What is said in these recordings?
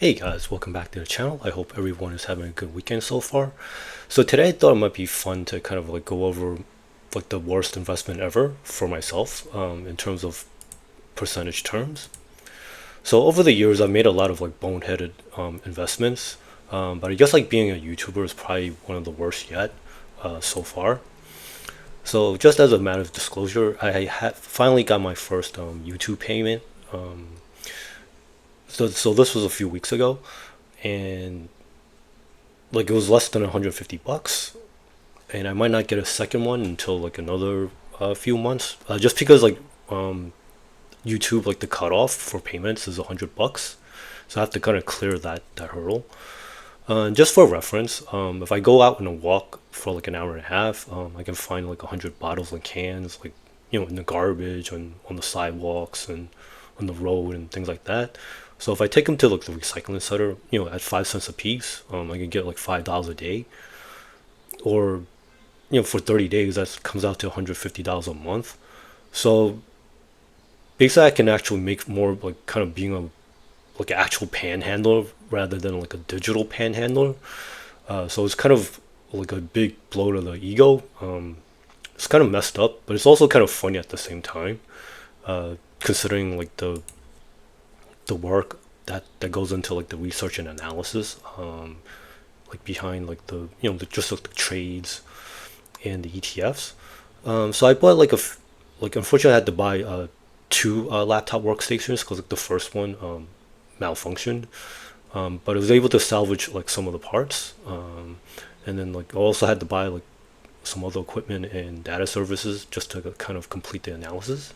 Hey guys, welcome back to the channel. I hope everyone is having a good weekend so far. So today I thought it might be fun to kind of like go over like the worst investment ever for myself in terms of percentage terms. So over the years I've made a lot of like boneheaded investments, but I guess like being a YouTuber is probably one of the worst yet so far. So just as a matter of disclosure, I finally got my first YouTube payment. Um, so this was a few weeks ago, and like it was less than 150 bucks, and I might not get a second one until like another few months, just because like um YouTube, like the cutoff for payments is 100 bucks, so I have to kind of clear that hurdle. Just for reference, if I go out on a walk for like an hour and a half, I can find like 100 bottles and cans, like in the garbage, on the sidewalks and on the road and things like that. So if I take them to like the recycling center, at 5 cents a piece, I can get like $5 a day, or for 30 days that comes out to $150 a month. So basically, I can actually make more like kind of being a like an actual panhandler rather than like a digital panhandler. So it's kind of like a big blow to the ego. It's kind of messed up, but it's also kind of funny at the same time, considering like the work that goes into like the research and analysis, like behind like just like the trades and the ETFs. So I bought like unfortunately I had to buy two laptop workstations because like the first one malfunctioned, but I was able to salvage like some of the parts, and then like I also had to buy like some other equipment and data services just to kind of complete the analysis.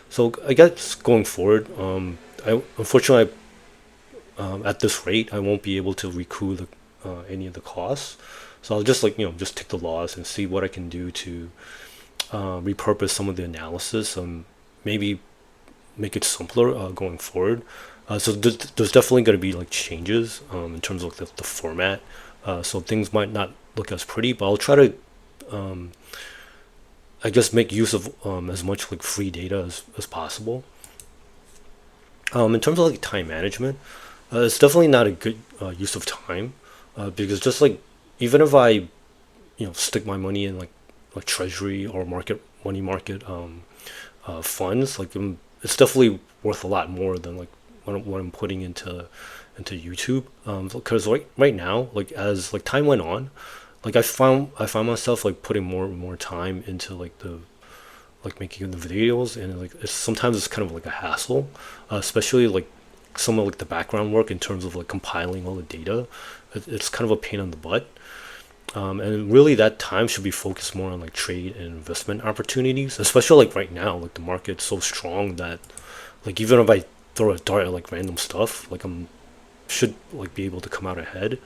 So I guess going forward, I unfortunately at this rate I won't be able to recoup any of the costs. So I'll just just take the loss and see what I can do to repurpose some of the analysis, maybe make it simpler going forward. So there's definitely going to be like changes in terms of the format. So things might not look as pretty, but I'll try to, um, I guess, make use of as much like free data as possible. In terms of like time management, it's definitely not a good use of time, because just like even if I stick my money in like treasury or money market funds, like it's definitely worth a lot more than like what I'm putting into YouTube. Because right now, like as like time went on, like I found myself like putting more and more time into like the like making the videos, and like sometimes it's kind of like a hassle, especially like some of like the background work in terms of like compiling all the data. It's kind of a pain in the butt. And really, that time should be focused more on like trade and investment opportunities, especially like right now. Like the market's so strong that like even if I throw a dart at like random stuff, like I'm should like be able to come out ahead.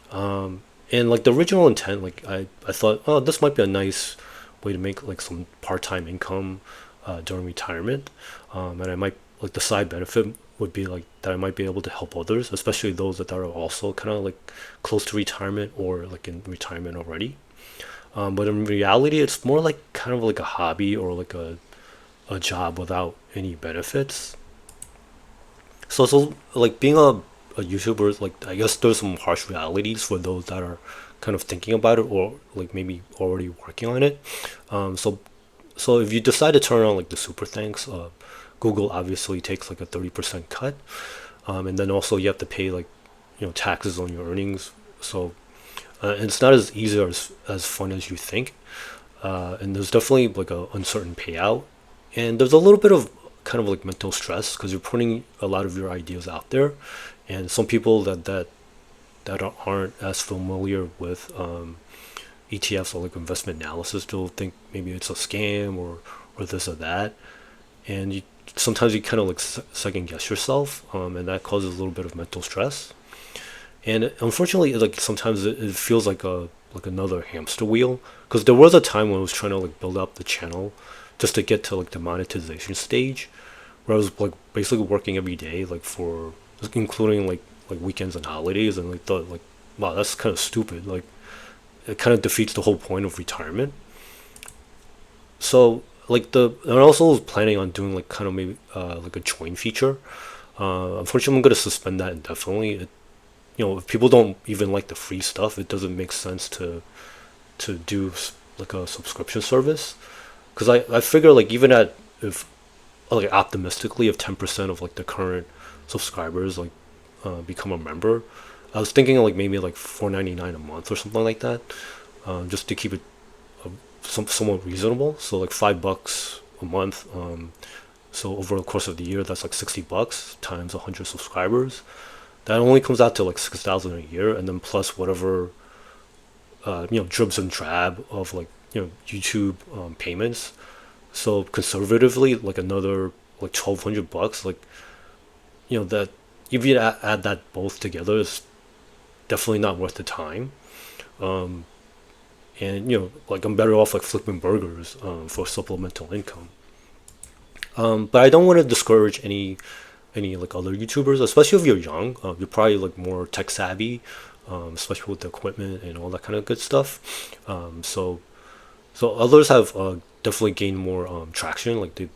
And like the original intent, like I thought, oh, this might be a nice way to make like some part-time income during retirement, and I might like the side benefit would be like that I might be able to help others, especially those that are also kind of like close to retirement or like in retirement already. But in reality, it's more like kind of like a hobby or like a job without any benefits. So like being a YouTuber is like, I guess there's some harsh realities for those that are kind of thinking about it or like maybe already working on it. So if you decide to turn on like the super thanks, Google obviously takes like a 30% cut, and then also you have to pay like taxes on your earnings. So it's not as easy or as fun as you think, and there's definitely like a uncertain payout, and there's a little bit of kind of like mental stress because you're putting a lot of your ideas out there, and some people that aren't as familiar with ETFs or like investment analysis, they'll think maybe it's a scam or this or that, and sometimes you kind of like second guess yourself, and that causes a little bit of mental stress. And unfortunately, like sometimes it feels like another hamster wheel, because there was a time when I was trying to like build up the channel just to get to like the monetization stage, where I was like basically working every day, like for including like weekends and holidays, and I thought like, wow, that's kind of stupid. Like it kind of defeats the whole point of retirement. So like and I also was planning on doing like kind of maybe like a join feature, Unfortunately, I'm gonna suspend that indefinitely. If people don't even like the free stuff, it doesn't make sense to do like a subscription service. Because I figure like even at if like optimistically if 10% of like the current subscribers like become a member, I was thinking like maybe like 4.99 a month or something like that, just to keep it somewhat reasonable. So like $5 a month. So over the course of the year, that's like $60 times 100 subscribers. That only comes out to like 6,000 a year, and then plus whatever dribs and drab of like YouTube payments. So conservatively, like another like $1,200. Like that if you add that both together, is definitely not worth the time. Um, and like I'm better off like flipping burgers for supplemental income. But I don't want to discourage any like other YouTubers, especially if you're young. You're probably like more tech savvy, especially with the equipment and all that kind of good stuff. So others have definitely gained more traction. Like they've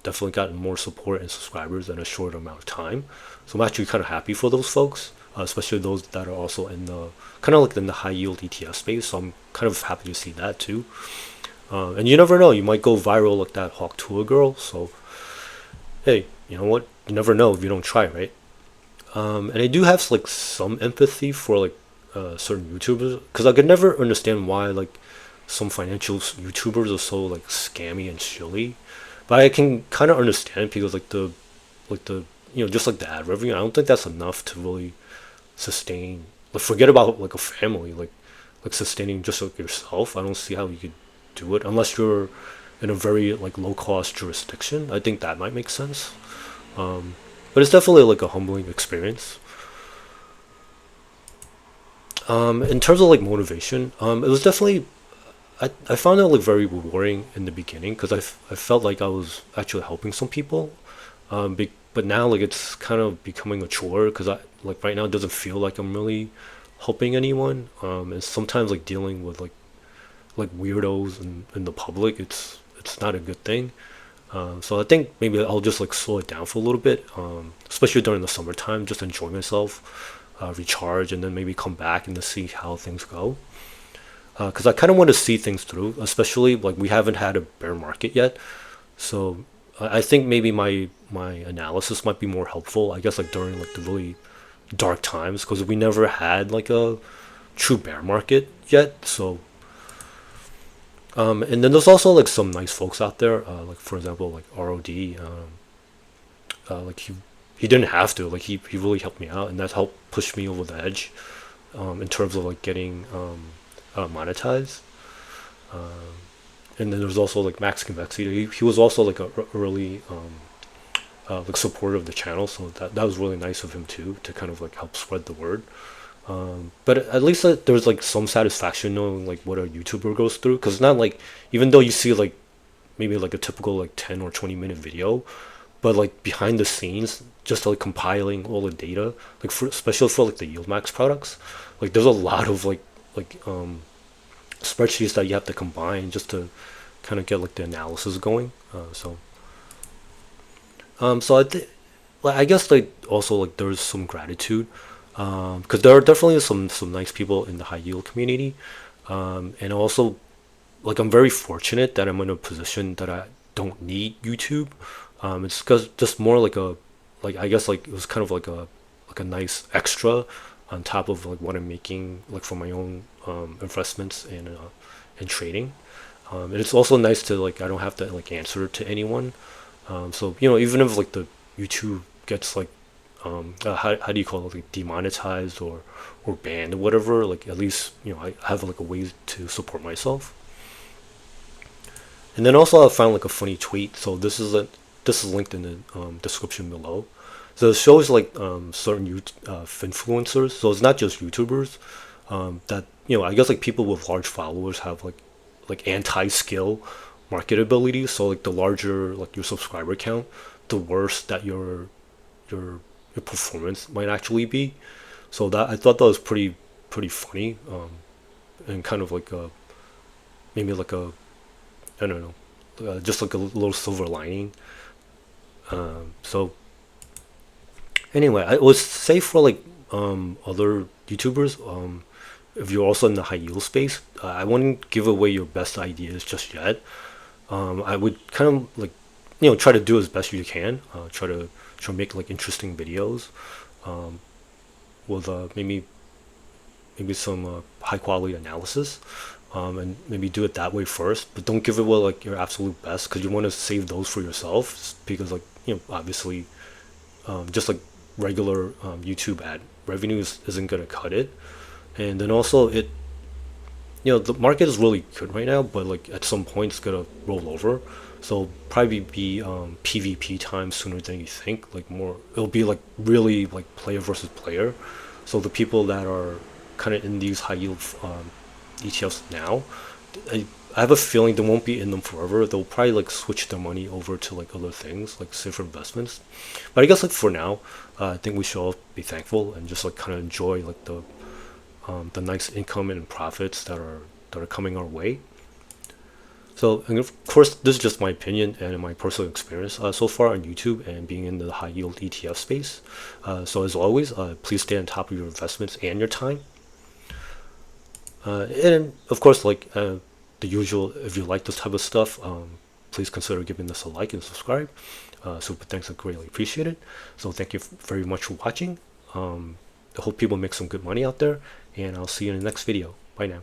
definitely gotten more support and subscribers in a short amount of time. So I'm actually kind of happy for those folks, especially those that are also in the kind of like in the high yield ETF space. So I'm kind of happy to see that too. And you never know, you might go viral like that Hawk Tour girl. So hey, you know what? You never know if you don't try, right? And I do have like some empathy for like certain YouTubers because I could never understand why like some financial YouTubers are so like scammy and shilly. But I can kind of understand because like the just like the ad revenue, I don't think that's enough to really sustain. Like forget about like a family, like sustaining just like yourself. I don't see how you could do it unless you're in a very like low cost jurisdiction. I think that might make sense. But it's definitely like a humbling experience. In terms of like motivation, it was definitely I found it like very rewarding in the beginning because I felt like I was actually helping some people. But now like it's kind of becoming a chore because I like right now it doesn't feel like I'm really helping anyone. And sometimes like dealing with like weirdos in the public, it's not a good thing. So I think maybe I'll just like slow it down for a little bit, especially during the summertime, just enjoy myself, recharge, and then maybe come back and to see how things go. Because I kind of want to see things through, especially like we haven't had a bear market yet. So I think maybe my analysis might be more helpful. I guess like during like the really dark times, because we never had like a true bear market yet. So and then there's also like some nice folks out there, like for example like ROD. Like he didn't have to. Like he really helped me out, and that helped push me over the edge in terms of like getting monetized. And then there's also like Max Convexity. He was also like a early like supporter of the channel, so that was really nice of him too to kind of like help spread the word. But at least there's like some satisfaction knowing like what a YouTuber goes through, because it's not like even though you see like maybe like a typical like 10 or 20 minute video, but like behind the scenes just like compiling all the data like for especially for like the yield max products, like there's a lot of like spreadsheets that you have to combine just to kind of get like the analysis going. So I think like I guess like also like there's some gratitude because there are definitely some nice people in the high yield community, and also like I'm very fortunate that I'm in a position that I don't need YouTube. It's because just more like a like I guess like it was kind of like a nice extra on top of like what I'm making like for my own investments and trading. And it's also nice to like I don't have to like answer to anyone. So even if like the YouTube gets like how do you call it like demonetized or banned or whatever, like at least I have like a way to support myself. And then also I found like a funny tweet. So this is linked in the description below. So it shows like certain influencers. So it's not just YouTubers. That I guess like people with large followers have like anti-skill marketability. So like the larger like your subscriber count, the worse that your your performance might actually be. So that I thought that was pretty funny, and kind of like a maybe like a I don't know, just like a little silver lining. So Anyway, I would say for like other YouTubers, if you're also in the high yield space, I wouldn't give away your best ideas just yet. I would kind of like, try to do as best you can. Try to make like interesting videos with maybe some high quality analysis, and maybe do it that way first. But don't give away like your absolute best because you want to save those for yourself. Because like obviously, just like regular YouTube ad revenues isn't gonna cut it. And then also the market is really good right now, but like at some point it's gonna roll over. So probably be PvP time sooner than you think. Like more, it'll be like really like player versus player. So the people that are kind of in these high yield ETFs now, I have a feeling they won't be in them forever. They'll probably like switch their money over to like other things, like safer investments. But I guess like for now, I think we should all be thankful and just like kind of enjoy like the nice income and profits that are coming our way. So, and of course, this is just my opinion and my personal experience so far on YouTube and being in the high yield ETF space. So, as always, please stay on top of your investments and your time. And of course, like the usual, if you like this type of stuff, please consider giving this a like and subscribe. Super thanks, I greatly appreciate it. So, thank you very much for watching. I hope people make some good money out there, and I'll see you in the next video. Bye now.